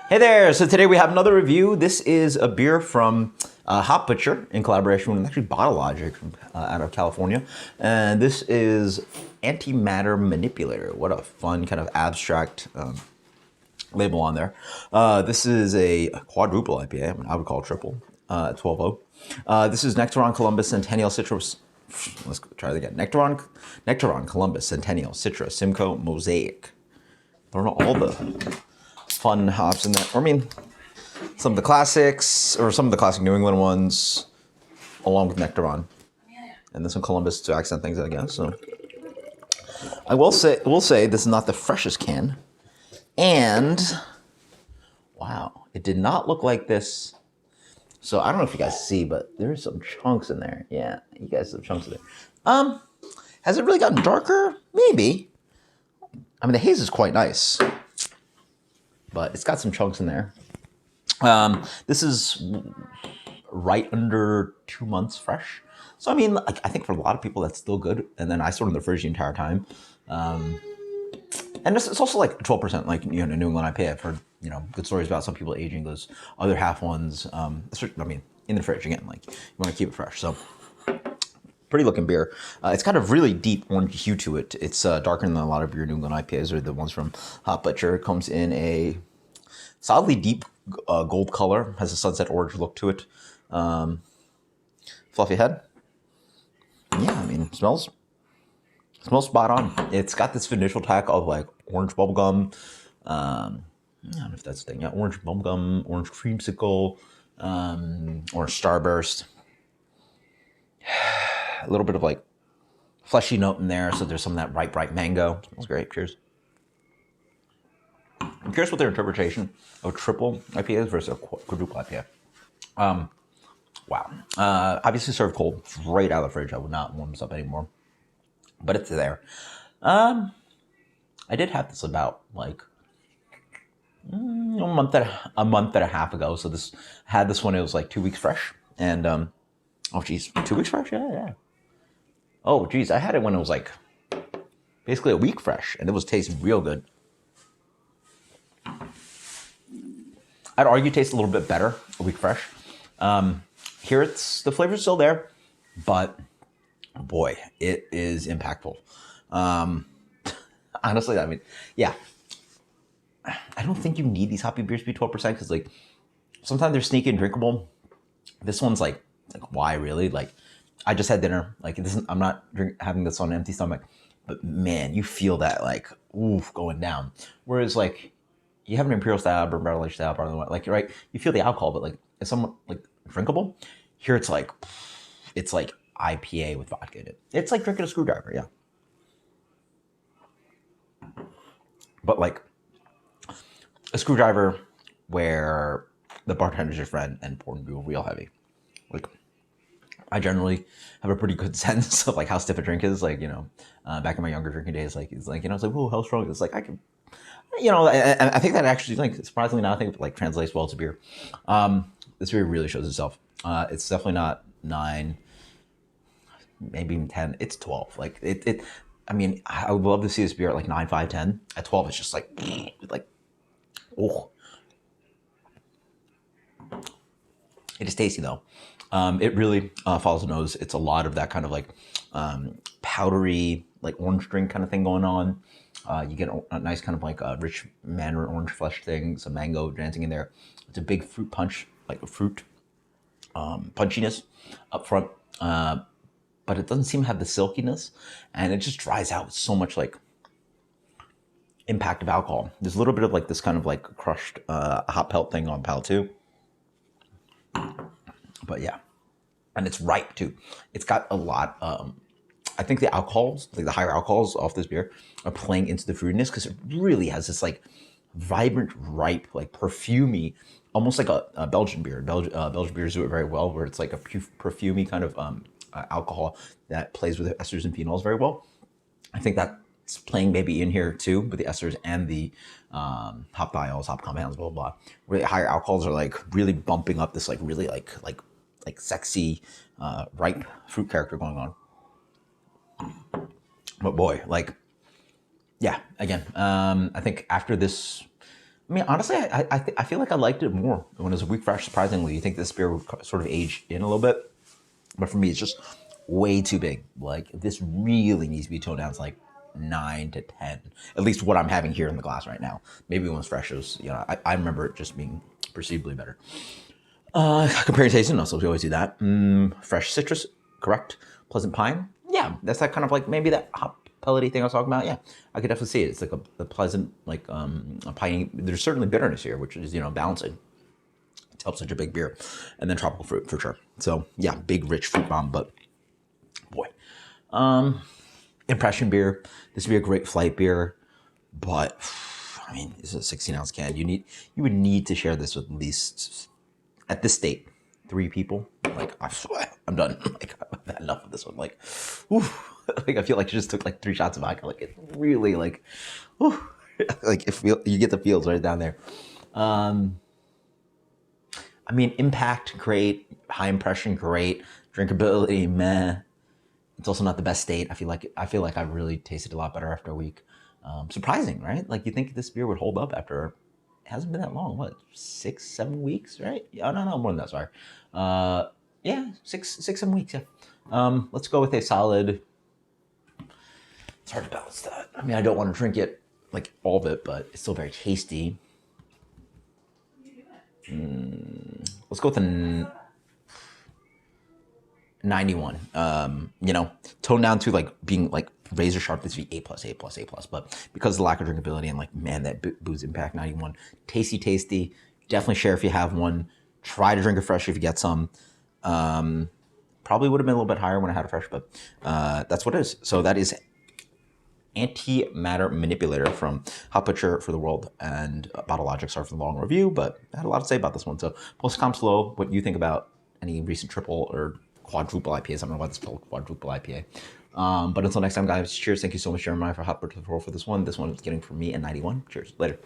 Hey there! So today we have another review. This is a beer from Hop Butcher in collaboration with actually Bottle Logic out of California. And this is Antimatter Manipulator. What a fun kind of abstract label on there. This is a quadruple IPA. I mean, I would call it triple, 12.0. This is Nectaron Columbus Centennial Citrus. Let's try it again. Nectaron Columbus Centennial Citrus Simcoe Mosaic. I don't know all the fun hops in there. I mean, some of the classics, or some of the classic New England ones, along with Nectaron. And this one Columbus to accent things, I guess. So I will say this is not the freshest can. And wow, it did not look like this. So I don't know if you guys see, but there's some chunks in there. Yeah, you guys have chunks in there. Has it really gotten darker? Maybe. I mean, the haze is quite nice, but it's got some chunks in there. This is right under 2 months fresh. So I mean, like, I think for a lot of people that's still good. And then I stored in the fridge the entire time. And it's also like 12%, like, you know, New England IPA. I've heard, you know, good stories about some people aging those other half ones. I mean, in the fridge again, like, you want to keep it fresh. So pretty looking beer. It's got a really deep orange hue to it. It's darker than a lot of your New England IPAs or the ones from Hop Butcher. It comes in a solidly deep gold color, has a sunset orange look to it. Fluffy head. Yeah, I mean, smells spot on. It's got this initial tack of like orange bubblegum. I don't know if that's the thing. Yeah, orange bubblegum, orange creamsicle, orange starburst. A little bit of like fleshy note in there, so there's some of that ripe mango. Smells great. Cheers. I'm curious what their interpretation of triple IPAs versus a quadruple IPA. Wow. Obviously served cold, right out of the fridge. I would not warm this up anymore, but it's there. I did have this about like a month and a half ago. So this had this one. It was like 2 weeks fresh, and oh geez, 2 weeks fresh. Yeah. Oh geez, I had it when it was like basically a week fresh, and it was tasting real good. I'd argue tastes a little bit better a week fresh. Here it's the flavor's still there, but boy, it is impactful. Honestly, I mean, yeah. I don't think you need these hoppy beers to be 12% because like sometimes they're sneaky and drinkable. This one's like why really? Like I just had dinner. Like this is, I'm not having this on an empty stomach, but man, you feel that like oof going down. Whereas like you have an imperial style or barrel aged style, like right, you feel the alcohol, but like it's somewhat like drinkable. Here it's like IPA with vodka in it. It's like drinking a screwdriver, yeah. But like a screwdriver where the bartender's your friend and pouring you real heavy. Like I generally have a pretty good sense of like how stiff a drink is. Like, you know, back in my younger drinking days, like it's like, you know, it's like, oh, how strong? It's like I can, you know, I think that actually, like, surprisingly now, I think it like translates well to beer. This beer really shows itself. It's definitely not 9, maybe even 10. It's 12. Like it. I mean, I would love to see this beer at like 9, 5, 10. At 12, it's just like, oh. It is tasty though. It really follows the nose. It's a lot of that kind of like powdery, like orange drink kind of thing going on. You get a nice kind of like rich mandarin orange flesh thing, some mango dancing in there. It's a big fruit punch, like a fruit punchiness up front, but it doesn't seem to have the silkiness, and it just dries out with so much like impact of alcohol. There's a little bit of like this kind of like crushed hop pelt thing on palate too. But yeah, and it's ripe too. It's got a lot. I think the alcohols, like the higher alcohols off this beer, are playing into the fruitiness because it really has this like vibrant, ripe, like perfumey, almost like a Belgian beer. Belgian beers do it very well, where it's like a perfumey kind of alcohol that plays with the esters and phenols very well. I think that's playing maybe in here too, with the esters and the hop diols, hop compounds, blah blah blah. Where the higher alcohols are like really bumping up this like really like sexy, ripe fruit character going on. But boy, like, yeah, again, I think after this I mean, honestly, I feel like I liked it more when it was a week fresh. Surprisingly, you think this beer would sort of age in a little bit, but for me, it's just way too big. Like this really needs to be toned down to like 9 to 10, at least what I'm having here in the glass right now. Maybe when it was fresh, it was, I remember it just being perceivably better. Comparing taste and also we always do that. Fresh citrus, correct. Pleasant pine, yeah, that's that kind of like maybe that hop pellety thing I was talking about. Yeah, I could definitely see it. It's like a pleasant like a piney. There's certainly bitterness here, which is balancing. It helps such a big beer, and then tropical fruit for sure. So yeah, big rich fruit bomb. But boy, impression beer. This would be a great flight beer, but I mean, this is a 16-ounce can. You would need to share this with at least at this state 3 people. Like I'm done. Like I've had enough of this one. Like, whew, like I feel like I just took like 3 shots of vodka. Like it really like, whew, like if you get the feels right down there. I mean, impact great, high impression great, drinkability meh. It's also not the best state. I feel like I really tasted a lot better after a week. Surprising, right? Like you think this beer would hold up after it hasn't been that long. What, 6-7 weeks, right? Yeah, no, more than that. Sorry. Yeah, 6-7 weeks. Yeah. Let's go with a solid. It's hard to balance that. I mean, I don't want to drink it like all of it, but it's still very tasty. Let's go with a 91. Toned down to like being like razor sharp. This would be A+. But because of the lack of drinkability and like, man, that booze impact 91. Tasty. Definitely share if you have one. Try to drink it fresh if you get some. Probably would have been a little bit higher when I had it fresh, but that's what it is. So that is Antimatter Manipulator from Hop Butcher for the World and Bottle Logic. Sorry for the long review, but I had a lot to say about this one. So post comments below what you think about any recent triple or quadruple IPAs. I don't know why it's called quadruple IPA. But until next time, guys, cheers. Thank you so much, Jeremiah, for Hop Butcher for the World for this one. This one is getting from me and 91. Cheers. Later.